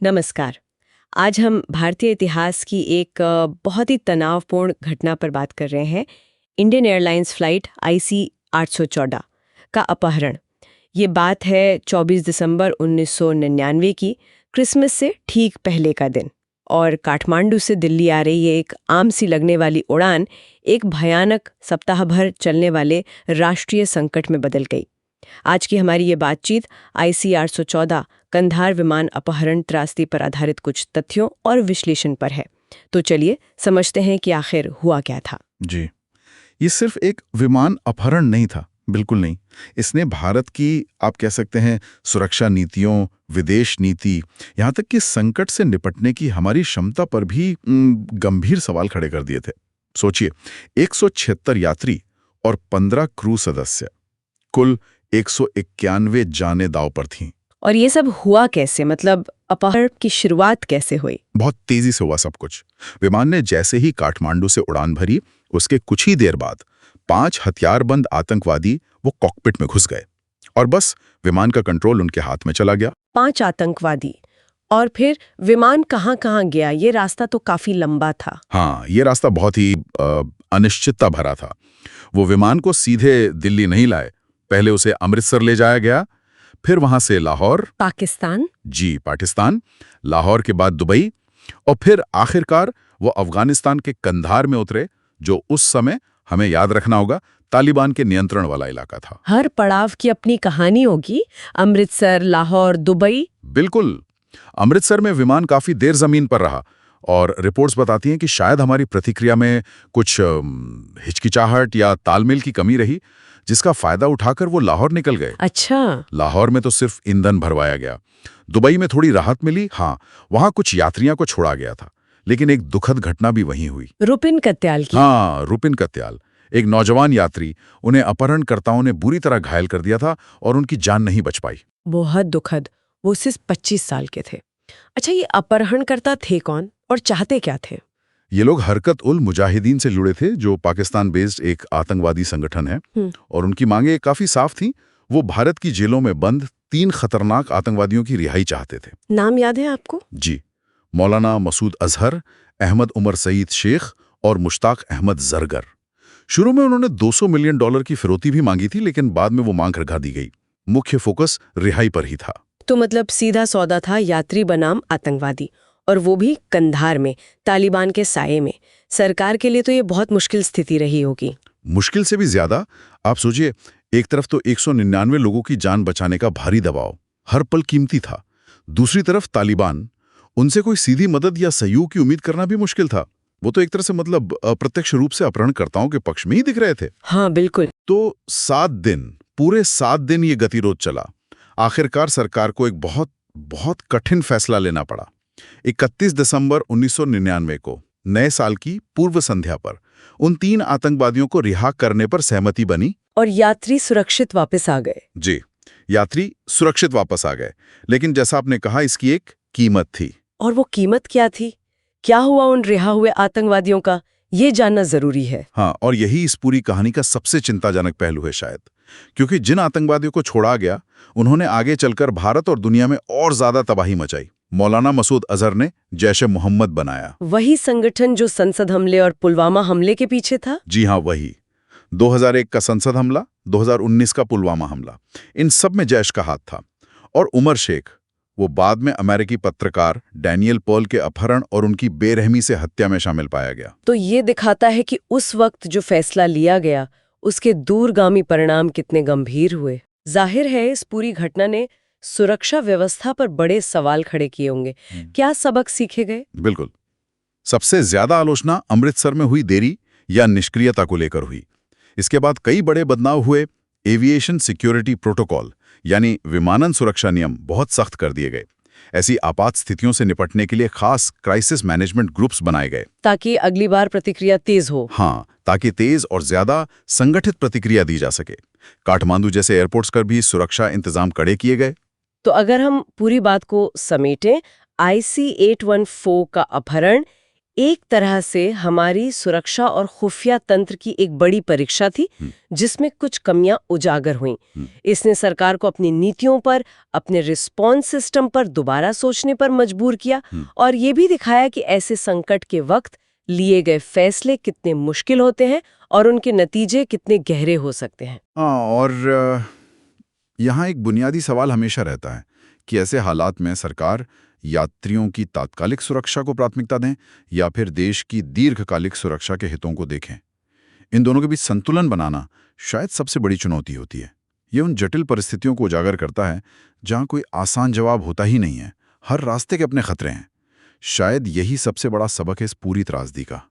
नमस्कार। आज हम भारतीय इतिहास की एक बहुत ही तनावपूर्ण घटना पर बात कर रहे हैं। इंडियन एयरलाइंस फ्लाइट IC 814 का अपहरण। ये बात है 24 दिसंबर 1999 की, क्रिसमस से ठीक पहले का दिन। और काठमांडू से दिल्ली आ रही ये एक आम सी लगने वाली उड़ान एक भयानक सप्ताह भर चलने वाले राष्ट्रीय संकट में बदल गई। आज की हमारी ये बातचीत IC 814 कंधार विमान अपहरण त्रासदी पर आधारित कुछ तथ्यों और विश्लेषण पर है। तो चलिए समझते हैं कि आखिर हुआ क्या था। जी, ये सिर्फ एक विमान अपहरण नहीं था, बिल्कुल नहीं। इसने भारत की, आप कह सकते हैं, सुरक्षा नीतियों, विदेश नीति, यहाँ तक कि संकट से निपटने की हमारी क्षमता पर भी गंभीर सवाल खड़े कर दिए थे। सोचिए, 176 यात्री और 15 क्रू सदस्य, कुल 191 जानें दांव पर थीं। और ये सब हुआ कैसे, मतलब अपहरण की शुरुआत कैसे हुई? बहुत तेजी से हुआ सब कुछ। विमान ने जैसे ही काठमांडू से उड़ान भरी, उसके कुछ ही देर बाद 5 हथियारबंद आतंकवादी वो कॉकपिट में घुस गए और बस विमान का कंट्रोल उनके हाथ में चला गया। 5 आतंकवादी। और फिर विमान कहाँ गया? ये रास्ता तो काफी लंबा था। हाँ, ये रास्ता बहुत ही अनिश्चितता भरा था। वो विमान को सीधे दिल्ली नहीं लाए, पहले उसे अमृतसर ले जाया गया, फिर वहां से लाहौर, पाकिस्तान। जी पाकिस्तान, लाहौर के बाद दुबई, और फिर आखिरकार वो अफगानिस्तान के कंधार में उतरे, जो उस समय, हमें याद रखना होगा, तालिबान के नियंत्रण वाला इलाका था। हर पड़ाव की अपनी कहानी होगी। अमृतसर, लाहौर, दुबई। बिल्कुल। अमृतसर में विमान काफी देर जमीन पर रहा और रिपोर्ट्स बताती हैं कि शायद हमारी प्रतिक्रिया में कुछ हिचकिचाहट या तालमेल की कमी रही, जिसका फायदा उठाकर वो लाहौर निकल गए। अच्छा। लाहौर में तो सिर्फ ईंधन भरवाया गया। दुबई में थोड़ी राहत मिली, हाँ, वहां कुछ यात्रियों को छोड़ा गया था। लेकिन एक दुखद घटना भी वहीं हुई। रुपिन कत्याल की। हाँ, रुपिन कत्याल, एक नौजवान यात्री, उन्हें अपहरणकर्ताओं ने बुरी तरह घायल कर दिया था और उनकी जान नहीं बच पाई। बहुत दुखद। वो सिर्फ 25 साल के थे। अच्छा, ये अपहरणकर्ता थे कौन और चाहते क्या थे? ये लोग हरकत उल मुजाहिदीन से जुड़े थे, जो पाकिस्तान बेस्ड एक आतंकवादी संगठन है, और उनकी मांगे काफी साफ थीं। वो भारत की जेलों में बंद 3 खतरनाक आतंकवादियों की रिहाई चाहते थे। नाम याद है आपको? जी, मौलाना मसूद अजहर, अहमद उमर सईद शेख और मुश्ताक अहमद जरगर। शुरू में उन्होंने $200 मिलियन की फिरौती भी मांगी थी, लेकिन बाद में वो मांग रखा दी गई। मुख्य फोकस रिहाई पर ही था। तो मतलब सीधा सौदा था यात्री बनाम आतंकवादी, और वो भी कंधार में, तालिबान के साये में। सरकार के लिए तो ये बहुत मुश्किल स्थिति रही होगी। मुश्किल से भी ज्यादा। आप सोचिए, एक तरफ तो 199 लोगों की जान बचाने का भारी दबाव, हर पल कीमती था। दूसरी तरफ तालिबान, उनसे कोई सीधी मदद या सहयोग की उम्मीद करना भी मुश्किल था। वो तो एक तरह से, मतलब, अप्रत्यक्ष रूप से अपहरणकर्ताओं के पक्ष में ही दिख रहे थे। हाँ बिल्कुल। तो 7 दिन, पूरे 7 दिन ये गतिरोध चला। आखिरकार सरकार को एक बहुत बहुत कठिन फैसला लेना पड़ा। 31 दिसंबर 1999 को, नए साल की पूर्व संध्या पर, उन 3 आतंकवादियों को रिहा करने पर सहमति बनी और यात्री सुरक्षित वापस आ गए। जी, यात्री सुरक्षित वापस आ गए। लेकिन जैसा आपने कहा, इसकी एक कीमत थी। और वो कीमत क्या थी? क्या हुआ उन रिहा हुए आतंकवादियों का? ये जानना जरूरी है। हाँ, और यही इस पूरी कहानी का सबसे चिंताजनक पहलू है शायद, क्योंकि जिन आतंकवादियों को छोड़ा गया, उन्होंने आगे चलकर भारत और दुनिया में और ज्यादा तबाही मचाई। मौलाना मसूद अजहर ने जैश-ए-मोहम्मद बनाया। वही संगठन जो संसद हमले और पुलवामा हमले के पीछे था? जी हाँ, वही। 2001 का संसद हमला, 2019 का पुलवामा हमला, इन सब में जैश का हाथ था। और उमर शेख, वो बाद में अमेरिकी पत्रकार डैनियल पर्ल के अपहरण और उनकी बेरहमी से हत्या में शामिल पाया गया। तो ये दिखाता है कि उस वक्त जो फैसला लिया गया, उसके दूरगामी परिणाम कितने गंभीर हुए। जाहिर है इस पूरी घटना ने सुरक्षा व्यवस्था पर बड़े सवाल खड़े किए होंगे। क्या सबक सीखे गए? बिल्कुल। सबसे ज्यादा आलोचना अमृतसर में हुई देरी या निष्क्रियता को लेकर हुई। इसके बाद कई बड़े बदलाव हुए। एविएशन सिक्योरिटी प्रोटोकॉल, यानी विमानन सुरक्षा नियम, बहुत सख्त कर दिए गए। ऐसी आपात स्थितियों से निपटने के लिए खास क्राइसिस मैनेजमेंट ग्रुप्स बनाए गए, ताकि अगली बार प्रतिक्रिया तेज हो। हाँ, ताकि तेज और ज्यादा संगठित प्रतिक्रिया दी जा सके। काठमांडू जैसे एयरपोर्ट्स पर भी सुरक्षा इंतजाम कड़े किए गए। तो अगर हम पूरी बात को समेटें, IC 814 का अपहरण एक तरह से हमारी सुरक्षा और खुफिया तंत्र की एक बड़ी परीक्षा थी, जिसमें कुछ कमियां उजागर हुईं। इसने सरकार को अपनी नीतियों पर, अपने रिस्पॉन्स सिस्टम पर दोबारा सोचने पर मजबूर किया और ये भी दिखाया कि ऐसे संकट के वक्त लिए गए फैसले कितने मुश्किल होते हैं और उनके नतीजे कितने गहरे हो सकते हैं। हाँ, और यहाँ एक बुनियादी सवाल हमेशा रहता है कि ऐसे हालात में सरकार यात्रियों की तात्कालिक सुरक्षा को प्राथमिकता दें या फिर देश की दीर्घकालिक सुरक्षा के हितों को देखें। इन दोनों के बीच संतुलन बनाना शायद सबसे बड़ी चुनौती होती है। ये उन जटिल परिस्थितियों को उजागर करता है जहाँ कोई आसान जवाब होता ही नहीं है। हर रास्ते के अपने खतरे हैं। शायद यही सबसे बड़ा सबक है इस पूरी त्रासदी का।